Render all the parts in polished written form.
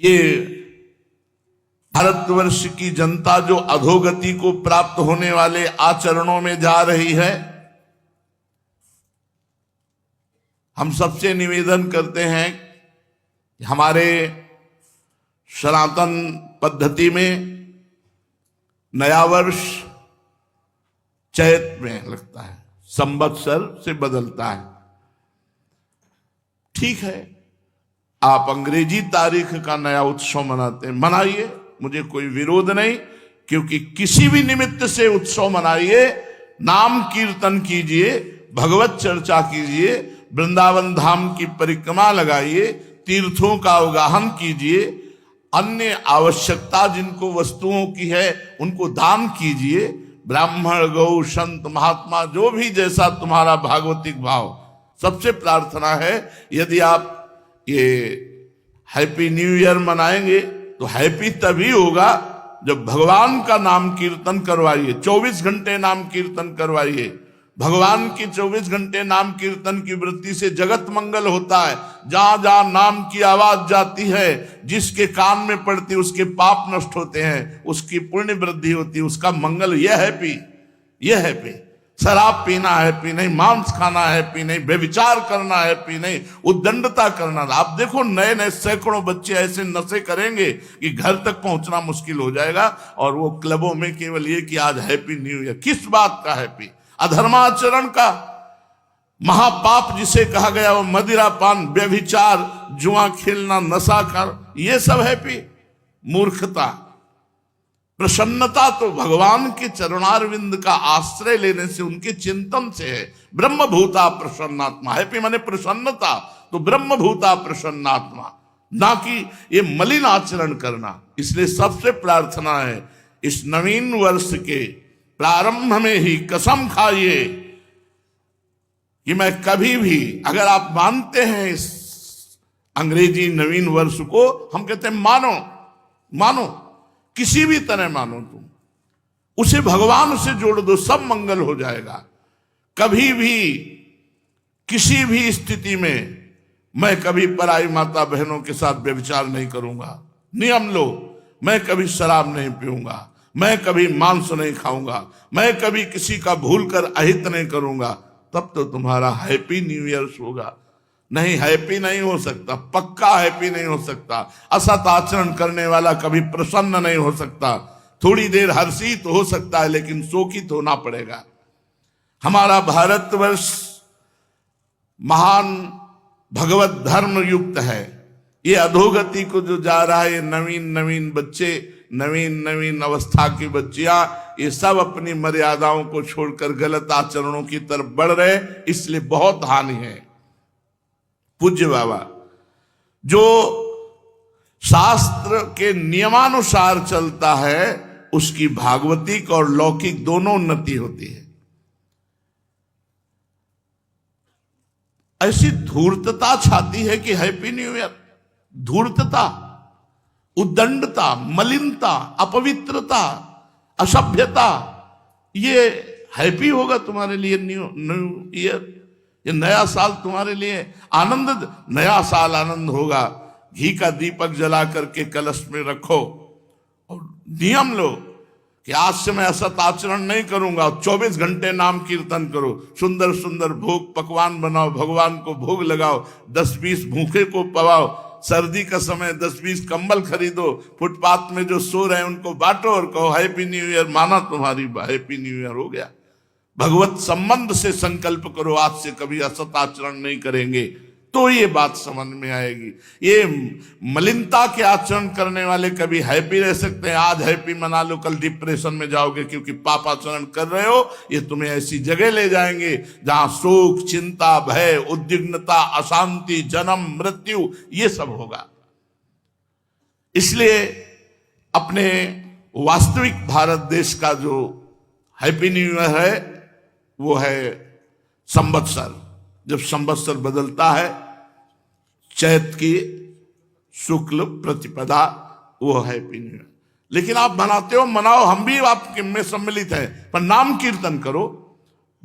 ये भारतवर्ष की जनता जो अधोगति को प्राप्त होने वाले आचरणों में जा रही है, हम सबसे निवेदन करते हैं कि हमारे सनातन पद्धति में नया वर्ष चैत में लगता है, संवत्सर से बदलता है। ठीक है, आप अंग्रेजी तारीख का नया उत्सव मनाते हैं, मनाइए, मुझे कोई विरोध नहीं, क्योंकि किसी भी निमित्त से उत्सव मनाइए, नाम कीर्तन कीजिए, भगवत चर्चा कीजिए, वृंदावन धाम की परिक्रमा लगाइए, तीर्थों का अवगाहन कीजिए, अन्य आवश्यकता जिनको वस्तुओं की है उनको दान कीजिए, ब्राह्मण गौ संत महात्मा जो भी जैसा तुम्हारा भागवतिक भाव। सबसे प्रार्थना है, यदि आप ये हैप्पी न्यू ईयर मनाएंगे तो हैप्पी तभी होगा जब भगवान का नाम कीर्तन करवाइए, 24 घंटे नाम कीर्तन करवाइए। भगवान की 24 घंटे नाम कीर्तन की वृत्ति से जगत मंगल होता है। जहां जहां नाम की आवाज जाती है, जिसके कान में पड़ती है उसके पाप नष्ट होते हैं, उसकी पुण्य वृद्धि होती है, उसका मंगल। यह हैप्पी। शराब पीना हैप्पी नहीं, मांस खाना हैप्पी नहीं, व्यभिचार करना हैप्पी नहीं, उद्दंडता करना। आप देखो नए नए सैकड़ों बच्चे ऐसे नशे करेंगे कि घर तक पहुंचना मुश्किल हो जाएगा, और वो क्लबों में केवल ये कि आज हैप्पी न्यू ईयर। किस बात का हैप्पी? अधर्माचरण का महापाप जिसे कहा गया, वो मदिरा पान, व्यभिचार, जुआ खेलना, नशा कर, ये सब हैप्पी? मूर्खता। प्रसन्नता तो भगवान के चरणारविंद का आश्रय लेने से, उनके चिंतन से है। ब्रह्मभूता प्रसन्नात्मा। हैप्पी माने प्रसन्नता, तो ब्रह्मभूता प्रसन्नात्मा, ना कि ये मलिन आचरण करना। इसलिए सबसे प्रार्थना है, इस नवीन वर्ष के प्रारंभ में ही कसम खाइए कि मैं कभी भी, अगर आप मानते हैं इस अंग्रेजी नवीन वर्ष को, हम कहते हैं मानो, किसी भी तरह मानो, तुम उसे भगवान से जोड़ दो, सब मंगल हो जाएगा। कभी भी किसी भी स्थिति में मैं कभी पराई माता बहनों के साथ व्यभिचार नहीं करूंगा। नियम लो, मैं कभी शराब नहीं पीऊंगा, मैं कभी मांस नहीं खाऊंगा, मैं कभी किसी का भूल कर अहित नहीं करूंगा। तब तो तुम्हारा हैप्पी न्यू ईयर होगा। नहीं, हैप्पी नहीं हो सकता, पक्का हैप्पी नहीं हो सकता। असत आचरण करने वाला कभी प्रसन्न नहीं हो सकता। थोड़ी देर हर्षित हो सकता है, लेकिन शोकित होना पड़ेगा। हमारा भारतवर्ष महान भगवत धर्म युक्त है। ये अधोगति को जो जा रहा है, ये नवीन बच्चे, नवीन अवस्था की बच्चियां, ये सब अपनी मर्यादाओं को छोड़कर गलत आचरणों की तरफ बढ़ रहे, इसलिए बहुत हानि है। पूज्य बाबा जो शास्त्र के नियमानुसार चलता है, उसकी भागवतिक और लौकिक दोनों उन्नति होती है। ऐसी धूर्तता छाती है कि हैप्पी न्यू ईयर, धूर्तता, उद्दंडता, मलिनता, अपवित्रता, असभ्यता, ये हैप्पी होगा तुम्हारे लिए न्यू ईयर? ये नया साल तुम्हारे लिए आनंद, नया साल आनंद होगा। घी का दीपक जला करके कलश में रखो और नियम लो कि आज से मैं असत आचरण नहीं करूंगा। 24 घंटे नाम कीर्तन करो, सुंदर सुंदर भोग पकवान बनाओ, भगवान को भोग लगाओ, 10-20 भूखे को पवाओ, सर्दी का समय 10-20 कंबल खरीदो, फुटपाथ में जो सो रहे हैं उनको बांटो और कहो हैप्पी न्यू ईयर। माना तुम्हारी हैप्पी न्यू ईयर हो गया। भगवत संबंध से संकल्प करो, आज से कभी असत आचरण नहीं करेंगे, तो ये बात समझ में आएगी। ये मलिनता के आचरण करने वाले कभी हैप्पी रह सकते हैं? आज हैप्पी मना लो, कल डिप्रेशन में जाओगे, क्योंकि पाप आचरण कर रहे हो। ये तुम्हें ऐसी जगह ले जाएंगे जहां शोक, चिंता, भय, उद्विग्नता, अशांति, जन्म, मृत्यु, ये सब होगा। इसलिए अपने वास्तविक भारत देश का जो हैप्पी न्यू ईयर है, वो है संवत्सर। जब संवत्सर बदलता है, चैत की शुक्ल प्रतिपदा, वो हैप्पी न्यू ईयर। लेकिन आप मनाते हो, मनाओ, हम भी आपके में सम्मिलित हैं, पर नाम कीर्तन करो,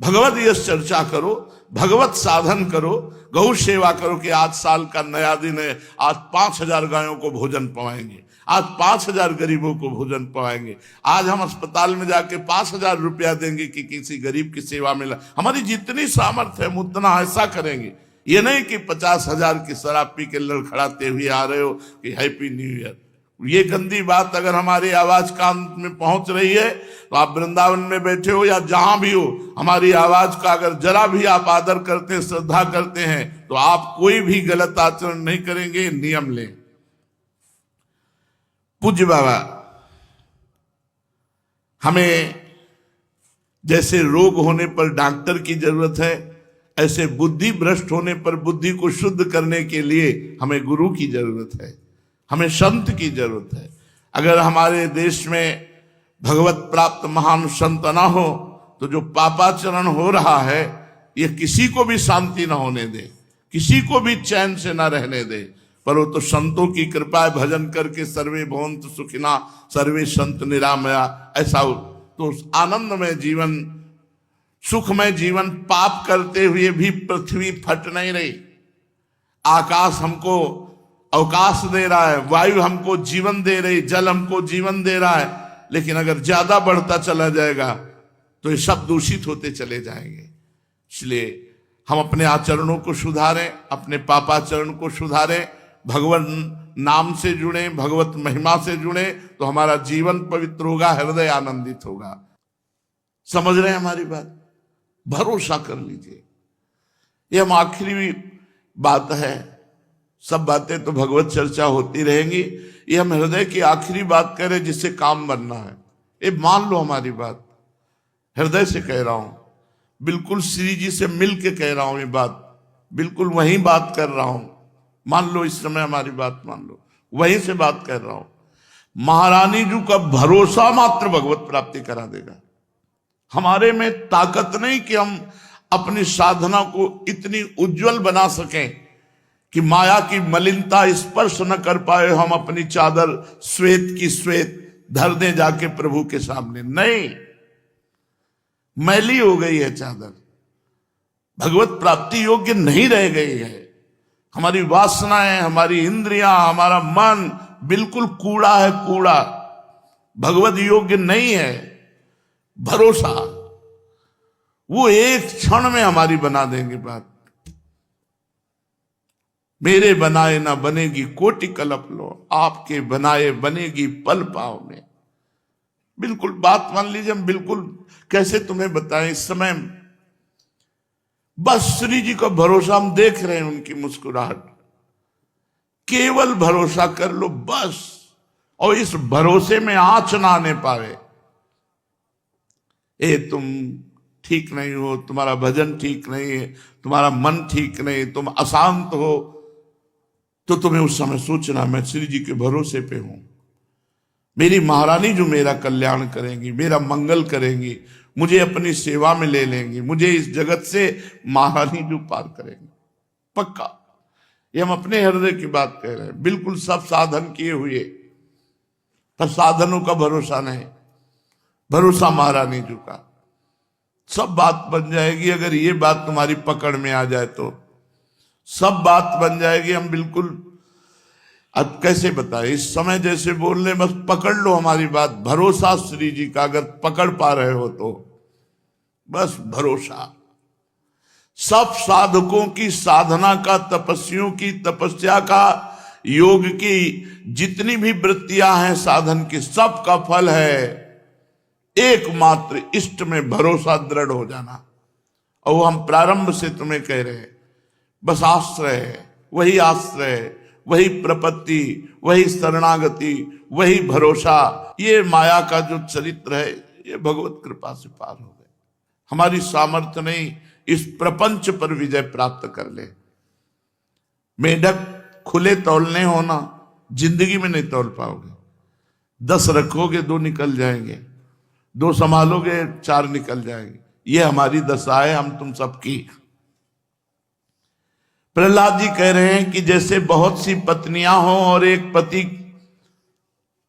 भगवत यश चर्चा करो, भगवत साधन करो, गौ सेवा करो कि आज साल का नया दिन है, आज 5,000 गायों को भोजन पवाएंगे, आज 5,000 गरीबों को भोजन पवाएंगे, आज हम अस्पताल में जाके 5,000 रुपया देंगे कि किसी गरीब की सेवा में हमारी जितनी सामर्थ्य है हम उतना ऐसा करेंगे। ये नहीं कि 50,000 की शराब पी के लड़खड़ाते हुए आ रहे हो कि हैप्पी न्यू ईयर। ये गंदी बात अगर हमारी आवाज कान में पहुंच रही है तो आप वृंदावन में बैठे हो या जहां भी हो, हमारी आवाज का अगर जरा भी आप आदर करते हैं, श्रद्धा करते हैं, तो आप कोई भी गलत आचरण नहीं करेंगे। नियम लें। पूज्य बाबा हमें जैसे रोग होने पर डॉक्टर की जरूरत है, ऐसे बुद्धि भ्रष्ट होने पर बुद्धि को शुद्ध करने के लिए हमें गुरु की जरूरत है, हमें संत की जरूरत है। अगर हमारे देश में भगवत प्राप्त महान संत ना हो तो जो पापाचरण हो रहा है ये किसी को भी शांति ना होने दे, किसी को भी चैन से ना रहने दे। पर वो तो संतों की कृपा, भजन करके सर्वे भवन्तु सुखिना सर्वे संत निरामया, ऐसा तो आनंदमय जीवन, सुखमय जीवन। पाप करते हुए भी पृथ्वी फट नहीं रही, आकाश हमको अवकाश दे रहा है, वायु हमको जीवन दे रही, जल हमको जीवन दे रहा है, लेकिन अगर ज्यादा बढ़ता चला जाएगा तो ये सब दूषित होते चले जाएंगे। इसलिए हम अपने आचरणों को सुधारें, अपने पापाचरण को सुधारें, भगवान नाम से जुड़े, भगवत महिमा से जुड़े, तो हमारा जीवन पवित्र होगा, हृदय आनंदित होगा। समझ रहे हैं हमारी बात? भरोसा कर लीजिए। ये हम आखिरी बात है, सब बातें तो भगवत चर्चा होती रहेंगी, ये हम हृदय की आखिरी बात कह रहे जिससे काम बनना है। ये मान लो हमारी बात, हृदय से कह रहा हूं, बिल्कुल श्री जी से मिल के कह रहा हूं, ये बात बिल्कुल वही बात कर रहा हूं। मान लो इस समय हमारी बात मान लो, वहीं से बात कर रहा हूं। महारानी जी का भरोसा मात्र भगवत प्राप्ति करा देगा। हमारे में ताकत नहीं कि हम अपनी साधना को इतनी उज्जवल बना सकें कि माया की मलिनता स्पर्श न कर पाए, हम अपनी चादर श्वेत की श्वेत धर दें जाके प्रभु के सामने। नहीं, मैली हो गई है चादर, भगवत प्राप्ति योग्य नहीं रह गई है। हमारी वासनाएं, हमारी इंद्रियां, हमारा मन बिल्कुल कूड़ा है, कूड़ा, भगवत योग्य नहीं है। भरोसा वो एक क्षण में हमारी बना देंगे बात। मेरे बनाए ना बनेगी कोटि कल्प लो, आपके बनाए बनेगी पल पाव में। बिल्कुल बात मान लीजिए। हम बिल्कुल कैसे तुम्हें बताएं, इस समय बस श्री जी का भरोसा हम देख रहे हैं, उनकी मुस्कुराहट, केवल भरोसा कर लो बस। और इस भरोसे में आंच ना आने पावे, ए तुम ठीक नहीं हो, तुम्हारा भजन ठीक नहीं है, तुम्हारा मन ठीक नहीं, तुम अशांत हो, तो तुम्हें उस समय सोचना मैं श्री जी के भरोसे पे हूं, मेरी महारानी जो मेरा कल्याण करेंगी, मेरा मंगल करेंगी, मुझे अपनी सेवा में ले लेंगी, मुझे इस जगत से महारानी जो पार करेंगी पक्का। ये हम अपने हृदय की बात कह रहे हैं। बिल्कुल सब साधन किए हुए, पर साधनों का भरोसा नहीं, भरोसा महारानी जी का। सब बात बन जाएगी अगर ये बात तुम्हारी पकड़ में आ जाए तो, सब बात बन जाएगी। हम बिल्कुल, अब कैसे बताए, इस समय जैसे बोल रहे, बस पकड़ लो हमारी बात। भरोसा श्री जी का अगर पकड़ पा रहे हो तो बस भरोसा। सब साधकों की साधना का, तपस्वियों की तपस्या का, योग की जितनी भी वृत्तियां हैं साधन की, सब का फल है एकमात्र इष्ट में भरोसा दृढ़ हो जाना। और वो हम प्रारंभ से तुम्हें कह रहे हैं, बस आश्रय है, वही आश्रय है, वही प्रपत्ति, वही शरणागति, वही भरोसा। ये माया का जो चरित्र है ये भगवत कृपा से पार हो गए। हमारी सामर्थ्य नहीं इस प्रपंच पर विजय प्राप्त कर ले। मेढक खुले तौलने होना, जिंदगी में नहीं तौल पाओगे। 10 रखोगे 2 निकल जाएंगे, 2 संभालोगे 4 निकल जाएंगे। ये हमारी दशा है, हम तुम सबकी। प्रहलाद जी कह रहे हैं कि जैसे बहुत सी पत्नियां हों और एक पति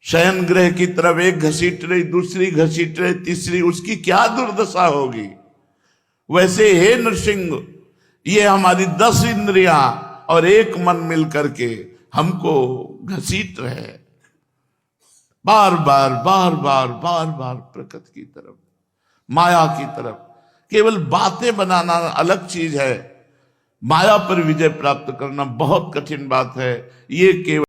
शयन गृह की तरफ एक घसीट रही, दूसरी घसीट रही, तीसरी, उसकी क्या दुर्दशा होगी। वैसे हे नृसिंह, ये हमारी 10 इंद्रियां और एक मन मिल करके हमको घसीट रहे, बार बार बार बार बार बार प्रकृति की तरफ, माया की तरफ। केवल बातें बनाना अलग चीज है, माया पर विजय प्राप्त करना बहुत कठिन बात है। ये केवल